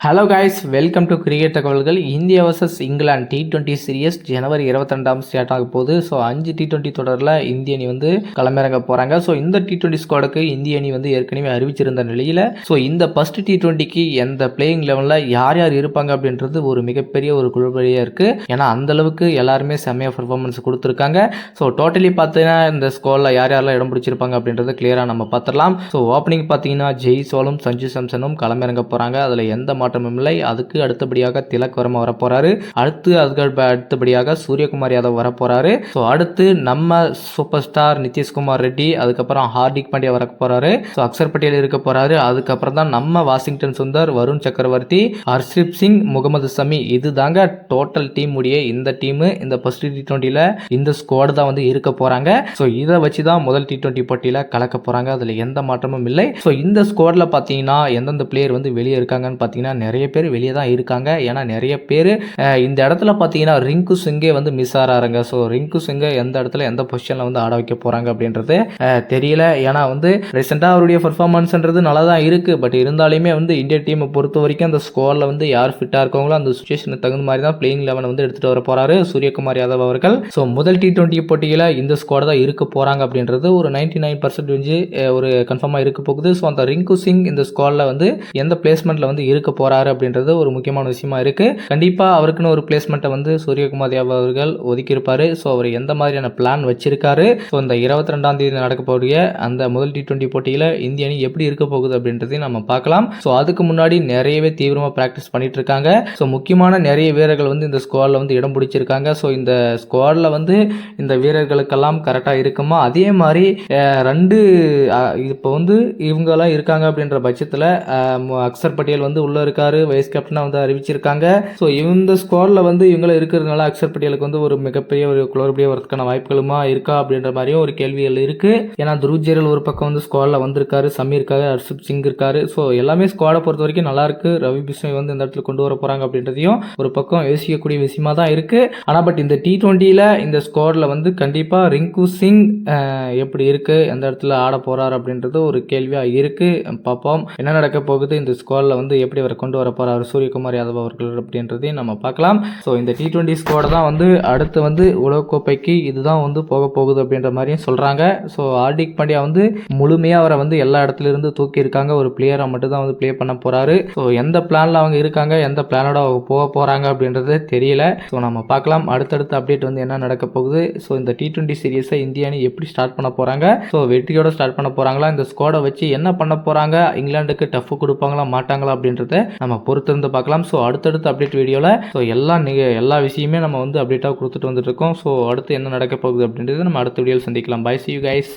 Hello guys, welcome to cricket தகவல்கள். India versus England T20 series ஜனவரி 22 start ஆக போகுது. ஸோ 5 T20 தொடரில் இந்திய அணி வந்து களமிறங்க போகிறாங்க. ஸோ இந்த T20 ஸ்குவாடுக்கு இந்திய அணி வந்து ஏற்கனவே அறிவிச்சிருந்த நிலையில் ஸோ இந்த ஃபர்ஸ்ட் T20க்கு எந்த பிளேயிங் லெவலில் யார் யார் இருப்பாங்க அப்படின்றது ஒரு மிகப்பெரிய ஒரு குழுபடியாக இருக்குது. ஏன்னா அந்தளவுக்கு எல்லாருமே செம்மையாக பர்ஃபார்மன்ஸ் கொடுத்துருக்காங்க. ஸோ டோட்டலி பார்த்தீங்கன்னா இந்த ஸ்குவாடில் யார் யாரெல்லாம் இடம் பிடிச்சிருப்பாங்க அப்படின்றத கிளியராக நம்ம பார்த்துடலாம். ஸோ ஓப்பனிங் பார்த்தீங்கன்னா ஜெய்ஸ்வாலும் சஞ்சு சாம்சனும் களமிறங்க போகிறாங்க. அதில் எந்த மாற்றமும் இல்லை. அதுக்கு அடுத்தபடியாக திலக் வர்மா வரப்போறாரு. அதுக்கு அடுத்தபடியாக சூரியகுமார் யாதவ் வரப்போறாரு. ஸோ அடுத்து நம்ம சூப்பர் ஸ்டார் நிதிஷ்குமார் ரெட்டி, அதுக்கப்புறம் ஹார்திக் பாண்டியா வர போறாரு. ஸோ அக்சர் பட்டேல் இருக்க போறாரு. அதுக்கப்புறம் தான் நம்ம வாஷிங்டன் சுந்தர், வருண் சக்கரவர்த்தி, ஹர்ஷ்தீப் சிங், முகமது சமி. இது தாங்க டோட்டல் டீம் உடைய இந்த டீம் இந்த ஃபர்ஸ்ட் T20ல இந்த ஸ்குவாட் தான் வந்து இருக்க போறாங்க. ஸோ இதை வச்சு தான் முதல் T20 போட்டியில கலக்க போறாங்க. அதுல எந்த மாற்றமும் இல்லை. ஸோ இந்த ஸ்குவாட்ல பாத்தீங்கன்னா எந்தெந்த பிளேயர் வந்து வெளியே இருக்காங்கன்னு பாத்தீங்கன்னா நிறைய பேர் வெளியே தான் இருக்காங்க. ஏன்னா நிறைய பேர் இந்த இடத்துல பார்த்தீங்கன்னா ரிங்கு சிங்கே வந்து மிஸ் ஆகிறாருங்க. ஸோ ரிங்கு சிங்கை எந்த இடத்துல எந்த பொசிஷனில் வந்து ஆட வைக்க போகிறாங்க அப்படின்றது தெரியல. ஏன்னா வந்து ரீசெண்டாக அவருடைய பர்ஃபார்மன்ஸ்ன்றது நல்லா தான் இருக்குது. பட் இருந்தாலுமே வந்து இந்திய டீமை பொறுத்த வரைக்கும் அந்த ஸ்குவாடில் வந்து யார் ஃபிட்டாக இருக்காங்களோ அந்த சுச்சுவேஷனுக்கு தகுந்த மாதிரி தான் பிளேயிங் லெவன் வந்து எடுத்துகிட்டு வர போகிறாரு சூரியகுமார் யாதவ் அவர்கள். ஸோ முதல் T20 போட்டியில் இந்த ஸ்குவாட் தான் இருக்க போகிறாங்க அப்படின்றது ஒரு 99% ஒரு கன்ஃபார்மாக இருக்க போகுது. ஸோ அந்த ரிங்கு சிங் இந்த ஸ்குவாடில் வந்து எந்த பிளேஸ்மெண்ட்டில் வந்து இருக்க போகிறாரு அப்படின்றது ஒரு முக்கியமான விஷயமா இருக்கு. கண்டிப்பா அவருக்குன்னு ஒரு பிளேஸ்மெண்ட்டை வந்து சூரியகுமார் யாதவ் அவர்கள் ஒதுக்கியிருப்பாரு. ஸோ அவர் எந்த மாதிரியான பிளான் வச்சிருக்காரு, ஸோ இந்த 22ஆம் தேதி நடக்கக்கூடிய அந்த முதல் T20 போட்டியில் இந்திய அணி எப்படி இருக்க போகுது அப்படின்றதையும் நம்ம பார்க்கலாம். ஸோ அதுக்கு முன்னாடி நிறையவே தீவிரமாக ப்ராக்டிஸ் பண்ணிட்டு இருக்காங்க. ஸோ முக்கியமான நிறைய வீரர்கள் வந்து இந்த ஸ்குவாடில் வந்து இடம் பிடிச்சிருக்காங்க. ஸோ இந்த ஸ்குவாடில் வந்து இந்த வீரர்களுக்கெல்லாம் கரெக்டாக இருக்குமா, அதே மாதிரி இப்போ வந்து இவங்கெல்லாம் இருக்காங்க அப்படின்ற பட்சத்தில் அக்சர் பட்டேல் வந்து உள்ள இருக்காரு, வைஸ் கேப்டனாக வந்து அறிவிச்சிருக்காங்க. ஸோ இந்த ஸ்குவாடில் வந்து இவங்கள இருக்கிறதுனால அக்சர் பட்டேலுக்கு வந்து ஒரு மிகப்பெரிய ஒரு குளறுபடியாக வரதுக்கான வாய்ப்புகளுமா இருக்கா அப்படின்ற மாதிரியும் ஒரு கேள்விகள் இருக்கு. ஏன்னா துருவ் ஜுரேல் ஒரு பக்கம் வந்து ஸ்குவாடில் வந்திருக்காரு, சமி இருக்காரு, ஹர்ஷ்தீப் சிங் இருக்காரு. ஸோ எல்லாமே ஸ்குவாடை பொறுத்த வரைக்கும் நல்லா இருக்கு. ரவி பிஷ்ணோய் வந்து இந்த இடத்துல கொண்டு வர போறாங்க அப்படின்றதையும் ஒரு பக்கம் யோசிக்கக்கூடிய விஷயமா தான் இருக்கு. ஆனால் பட் இந்த T20ல இந்த ஸ்குவாடில் வந்து கண்டிப்பா ரிங்கு சிங் எப்படி இருக்கு, எந்த இடத்துல ஆட போறாரு அப்படின்றது ஒரு கேள்வியா இருக்கு. பார்ப்போம் என்ன நடக்க போகுது. இந்த ஸ்குவாடில் வந்து எப்படி அவரை கொண்டு வர போறாரு சூரியகுமார் யாதவ் அவர்கள் அப்படின்றதையும் நம்ம பார்க்கலாம். ஸோ இந்த T20 ஸ்குவாட் தான் வந்து அடுத்து வந்து உலகக்கோப்பைக்கு இதுதான் வந்து போக போகுது அப்படின்ற மாதிரியும் சொல்றாங்க. ஸோ ஹார்திக் பாண்டியா வந்து முழுமையாக அவரை வந்து எல்லா இடத்துல இருந்து தூக்கி இருக்காங்க. ஒரு பிளேயரை மட்டும் தான் வந்து ப்ளே பண்ண போறாரு. ஸோ எந்த பிளான்ல அவங்க இருக்காங்க, எந்த பிளானோட அவங்க போக போறாங்க அப்படின்றது தெரியல. ஸோ நம்ம பார்க்கலாம் அடுத்தடுத்த அப்டேட் வந்து என்ன நடக்க போகுது. ஸோ இந்த T20 சீரீஸை இந்திய அணி எப்படி ஸ்டார்ட் பண்ண போறாங்க, ஸோ வெற்றியோட ஸ்டார்ட் பண்ண போறாங்களா, இந்த ஸ்குவாடை வச்சு என்ன பண்ண போறாங்க, இங்கிலாந்துக்கு டஃப் கொடுப்பாங்களா மாட்டாங்களா அப்படின்றத நம்ம பொறுத்திருந்து பார்க்கலாம். ஸோ அடுத்தடுத்த அப்டேட் வீடியோவில் ஸோ எல்லா விஷயமே நம்ம வந்து அப்டேட்டாக கொடுத்துட்டு வந்துட்டு இருக்கோம். ஸோ அடுத்து என்ன நடக்க போகுது அப்படின்றது நம்ம அடுத்த வீடியோவில் சந்திக்கலாம். Bye, see you guys.